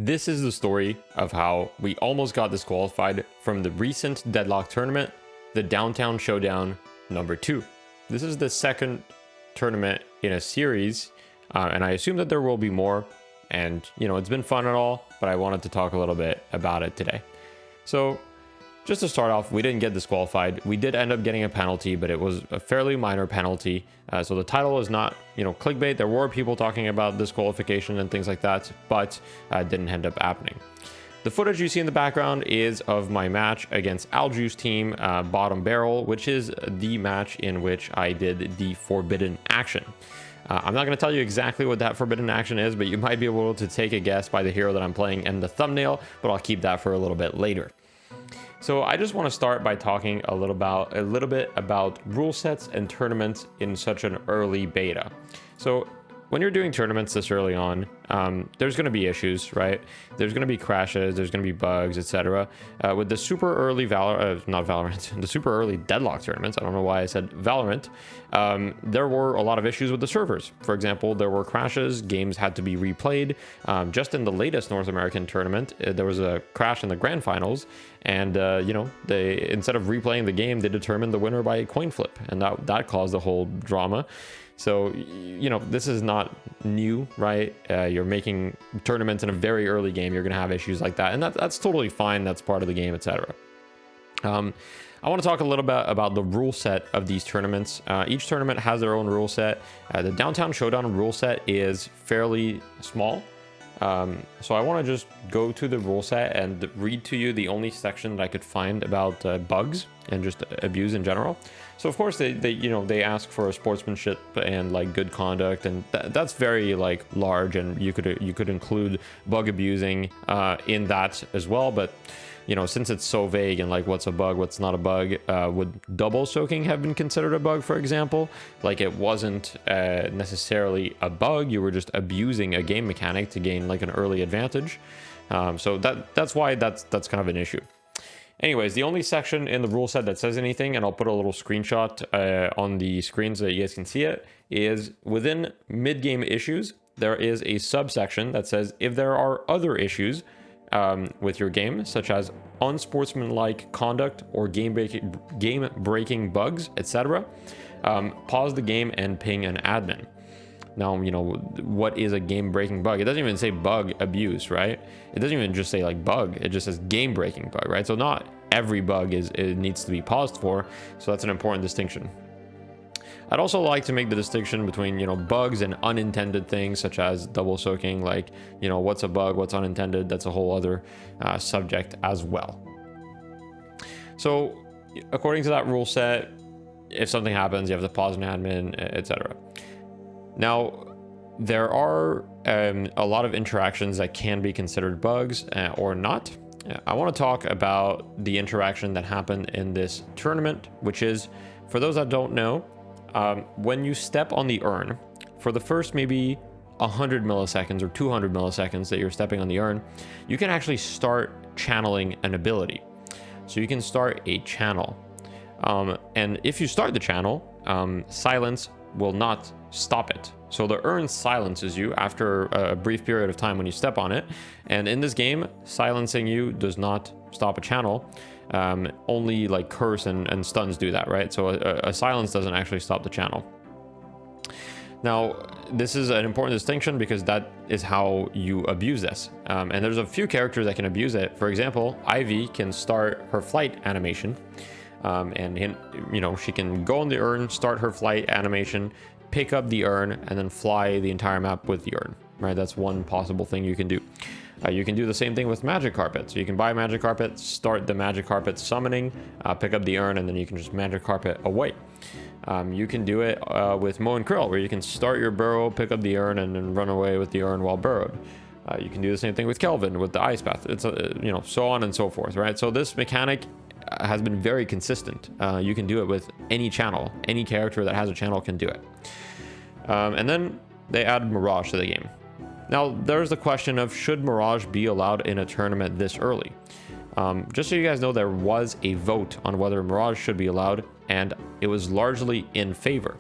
This is the story of how we almost got disqualified from the recent Deadlock Tournament, the Downtown Showdown number 2. This is the second tournament in a series, and I assume that there will be more. And, it's been fun and all, but I wanted to talk a little bit about it today. So, just to start off, we didn't get disqualified. We did end up getting a penalty, but it was a fairly minor penalty. So the title is not, clickbait. There were people talking about disqualification and things like that, but didn't end up happening. The footage you see in the background is of my match against Alju's team, Bottom Barrel, which is the match in which I did the forbidden action. I'm not going to tell you exactly what that forbidden action is, but you might be able to take a guess by the hero that I'm playing and the thumbnail, but I'll keep that for a little bit later. So I just want to start by talking a little bit about rule sets and tournaments in such an early beta. So when you're doing tournaments this early on, there's going to be issues, right? There's going to be crashes, there's going to be bugs, etc. With the super early the super early Deadlock tournaments, I don't know why I said Valorant, there were a lot of issues with the servers. For example, there were crashes, games had to be replayed. Just in the latest North American tournament, there was a crash in the grand finals, and they, instead of replaying the game, they determined the winner by a coin flip, and that caused the whole drama. So, this is not new, right? You're making tournaments in a very early game. You're going to have issues like that. And that's totally fine. That's part of the game, etc. I want to talk a little bit about the rule set of these tournaments. Each tournament has their own rule set. The Downtown Showdown rule set is fairly small. So I want to just go to the rule set and read to you the only section that I could find about bugs and just abuse in general. So of course they ask for sportsmanship and like good conduct, and that's very like large, and you could include bug abusing in that as well. But since it's so vague and like what's a bug, what's not a bug, would double soaking have been considered a bug, for example? Like it wasn't necessarily a bug, you were just abusing a game mechanic to gain like an early advantage. So that's why that's kind of an issue. Anyways, the only section in the rule set that says anything, and I'll put a little screenshot on the screen so that you guys can see it, is within mid-game issues, there is a subsection that says if there are other issues with your game, such as unsportsmanlike conduct or game-breaking bugs, etc., pause the game and ping an admin. Now, what is a game-breaking bug? It doesn't even say bug abuse, right? It doesn't even just say like bug. It just says game-breaking bug, right? So not every bug needs to be paused for. So that's an important distinction. I'd also like to make the distinction between, bugs and unintended things, such as double soaking. Like, what's a bug, what's unintended? That's a whole other subject as well. So according to that rule set, if something happens, you have to pause an admin, etc. Now, there are a lot of interactions that can be considered bugs or not. I want to talk about the interaction that happened in this tournament, which is, for those that don't know, when you step on the urn, for the first maybe 100 milliseconds or 200 milliseconds that you're stepping on the urn, you can actually start channeling an ability. So you can start a channel. And if you start the channel, silence will not stop it. So the urn silences you after a brief period of time when you step on it. And in this game, silencing you does not stop a channel. Only like curse and stuns do that, right? So a silence doesn't actually stop the channel. Now, this is an important distinction because that is how you abuse this. And there's a few characters that can abuse it. For example, Ivy can start her flight animation. And she can go on the urn, start her flight animation, pick up the urn, and then fly the entire map with the urn, right? That's one possible thing you can do. You can do the same thing with magic carpet. So you can buy magic carpet, start the magic carpet summoning, pick up the urn, and then you can just magic carpet away. You can do it with Moe and Krill, where you can start your burrow, pick up the urn, and then run away with the urn while burrowed. You can do the same thing with Kelvin with the ice path. It's so on and so forth, right? So this mechanic has been very consistent. You can do it with any channel. Any character that has a channel can do it. And then they added Mirage to the game. Now, there's the question of, should Mirage be allowed in a tournament this early? Just so you guys know, there was a vote on whether Mirage should be allowed, and it was largely in favor.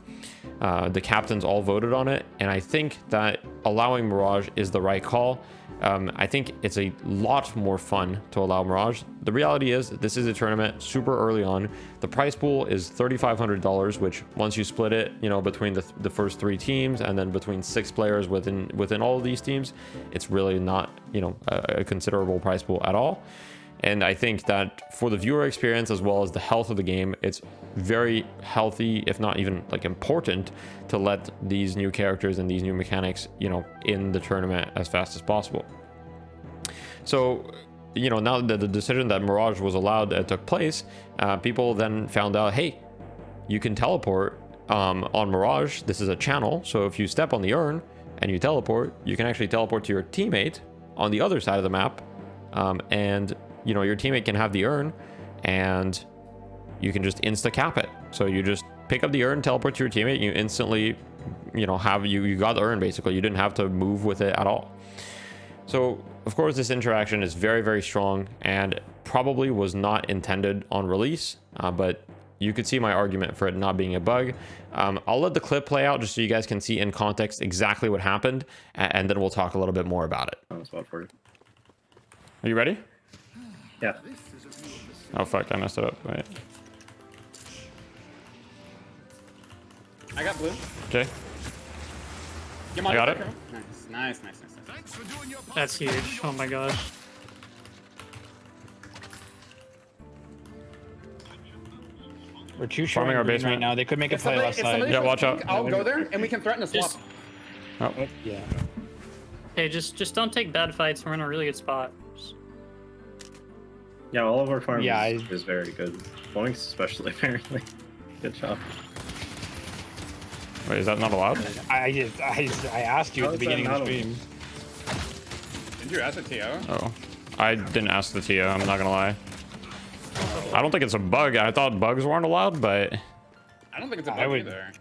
The captains all voted on it, and I think that allowing Mirage is the right call. I think it's a lot more fun to allow Mirage. The reality is this is a tournament super early on. The prize pool is $3,500, which once you split it, you know, between the first 3 teams and then between 6 players within all of these teams, it's really not, you know, a considerable prize pool at all. And I think that for the viewer experience as well as the health of the game, it's very healthy, if not even like important, to let these new characters and these new mechanics, you know, in the tournament as fast as possible. So, you know, now that the decision that Mirage was allowed took place, people then found out, hey, you can teleport on Mirage. This is a channel, so if you step on the urn and you teleport, you can actually teleport to your teammate on the other side of the map, and you know, your teammate can have the urn and you can just insta cap it. So you just pick up the urn, teleport to your teammate, and you instantly, you know, you got the urn basically. You didn't have to move with it at all. So of course this interaction is very, very strong and probably was not intended on release, but you could see my argument for it not being a bug. I'll let the clip play out just so you guys can see in context exactly what happened, and then we'll talk a little bit more about it. For you. Are you ready? Yeah. Oh fuck, I messed it up. Wait. I got blue. Okay. I got it. Nice. That's huge. Oh my gosh. We're too short Farming our green basement right now. They could make a play left side. Yeah, watch out. I'll go there and we can threaten a swap. Oh. Yeah. Hey, just don't take bad fights. We're in a really good spot. Yeah, all of our farms Yeah, is very good. Boinks especially, apparently. Good job. Wait, is that not allowed? I asked you at the beginning of the stream. Did you ask the TO? Oh, I didn't ask the TO. I'm not gonna lie. I don't think it's a bug. I thought bugs weren't allowed, but I don't think it's a bug either.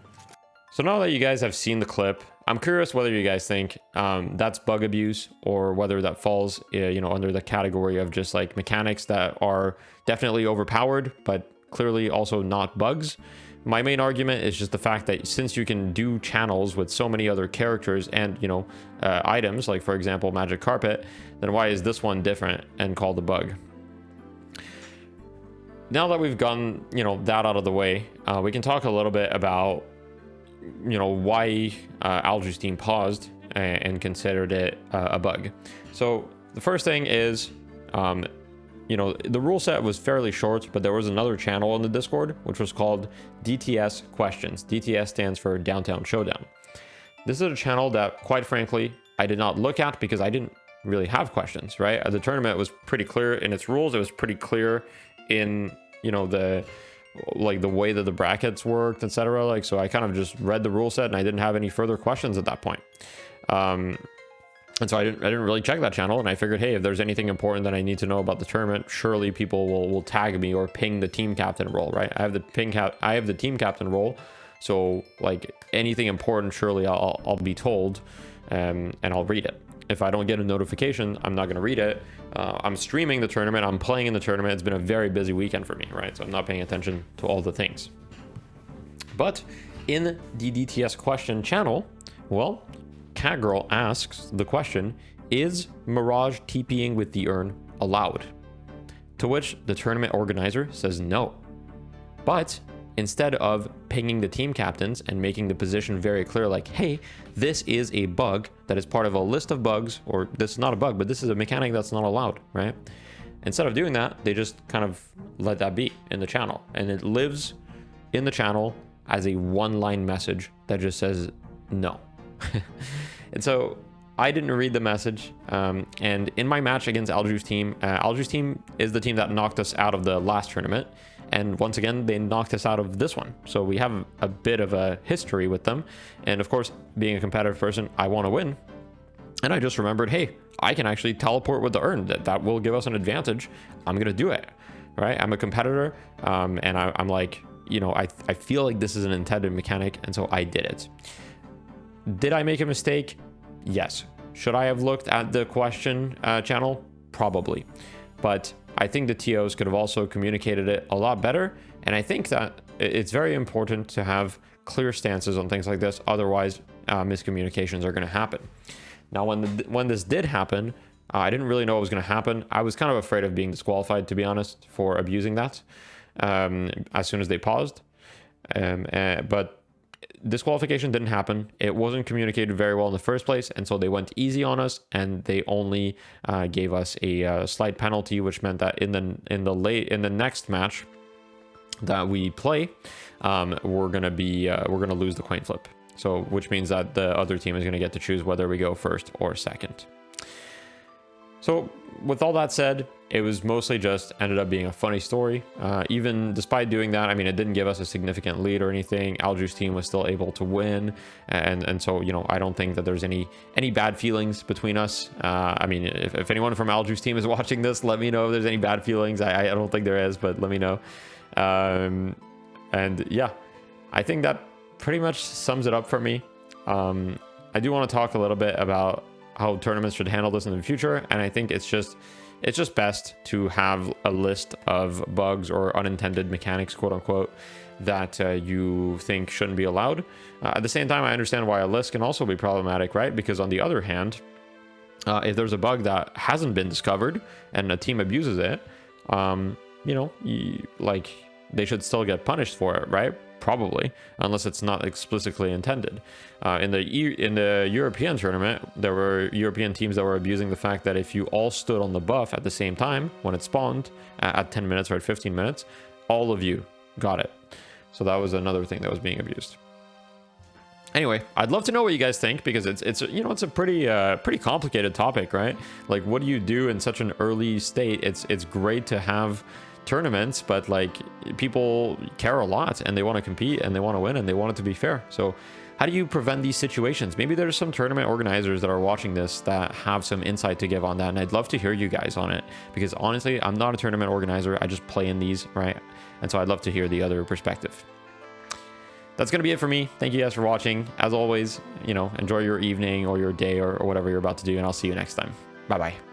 So now that you guys have seen the clip, I'm curious whether you guys think that's bug abuse or whether that falls, you know, under the category of just like mechanics that are definitely overpowered, but clearly also not bugs. My main argument is just the fact that since you can do channels with so many other characters and, you know, items, like for example, Magic Carpet, then why is this one different and called a bug? Now that we've gotten, you know, that out of the way, we can talk a little bit about, you know, why Alju's team paused and considered it a bug. So the first thing is, you know, the rule set was fairly short, but there was another channel on the Discord, which was called DTS Questions. DTS stands for Downtown Showdown. This is a channel that, quite frankly, I did not look at because I didn't really have questions, right? The tournament was pretty clear in its rules. It was pretty clear in, you know, the way that the brackets worked, etc. Like, so I kind of just read the rule set and I didn't have any further questions at that point. And so I didn't really check that channel, and I figured, hey, if there's anything important that I need to know about the tournament, surely people will tag me or ping the team captain role, right? I have the team captain role, so like anything important, surely I'll be told, and I'll read it. If I don't get a notification, I'm not going to read it. I'm streaming the tournament. I'm playing in the tournament. It's been a very busy weekend for me, right? So I'm not paying attention to all the things. But in the DTS question channel, well, Catgirl asks the question, is Mirage TPing with the urn allowed? To which the tournament organizer says no. But instead of pinging the team captains and making the position very clear, like, hey, this is a bug that is part of a list of bugs, or this is not a bug, but this is a mechanic that's not allowed, right? Instead of doing that, they just kind of let that be in the channel, and it lives in the channel as a one-line message that just says no. And so I didn't read the message, and in my match against Alju's team is the team that knocked us out of the last tournament, and once again they knocked us out of this one, so we have a bit of a history with them. And of course, being a competitive person, I want to win, and I just remembered, hey, I can actually teleport with the urn. That will give us an advantage. I'm gonna do it, right? I'm a competitor, and I'm like, you know, I feel like this is an intended mechanic, and so I did it. Did I make a mistake? Yes. Should I have looked at the question channel? Probably. But I think the TOs could have also communicated it a lot better. And I think that it's very important to have clear stances on things like this. Otherwise, miscommunications are going to happen. Now, when this did happen, I didn't really know what was going to happen. I was kind of afraid of being disqualified, to be honest, for abusing that as soon as they paused. But disqualification didn't happen. It wasn't communicated very well in the first place, and so they went easy on us, and they only gave us a slight penalty, which meant that in the next match that we play, we're gonna lose the coin flip. So, which means that the other team is gonna get to choose whether we go first or second. So, with all that said, it was mostly just ended up being a funny story. Even despite doing that, I mean, it didn't give us a significant lead or anything. Alju's team was still able to win, and so, you know, I don't think that there's any bad feelings between us. I mean, if anyone from Alju's team is watching this, let me know if there's any bad feelings. I don't think there is, but let me know. And yeah, I think that pretty much sums it up for me. I do want to talk a little bit about how tournaments should handle this in the future, and I think it's just best to have a list of bugs or unintended mechanics, quote unquote, that you think shouldn't be allowed. At the same time, I understand why a list can also be problematic, right? Because on the other hand, if there's a bug that hasn't been discovered and a team abuses it, you know, like, they should still get punished for it, right? Probably, unless it's not explicitly intended. In the European tournament, there were European teams that were abusing the fact that if you all stood on the buff at the same time when it spawned at 10 minutes or at 15 minutes, all of you got it. So that was another thing that was being abused. Anyway, I'd love to know what you guys think, because it's you know, it's a pretty complicated topic, right? Like, what do you do in such an early state? It's great to have tournaments, but like, people care a lot and they want to compete and they want to win and they want it to be fair. So how do you prevent these situations? Maybe there's some tournament organizers that are watching this that have some insight to give on that, and I'd love to hear you guys on it, because honestly, I'm not a tournament organizer. I just play in these, right? And so I'd love to hear the other perspective. That's going to be it for me. Thank you guys for watching. As always, you know, enjoy your evening or your day or whatever you're about to do, and I'll see you next time. Bye bye.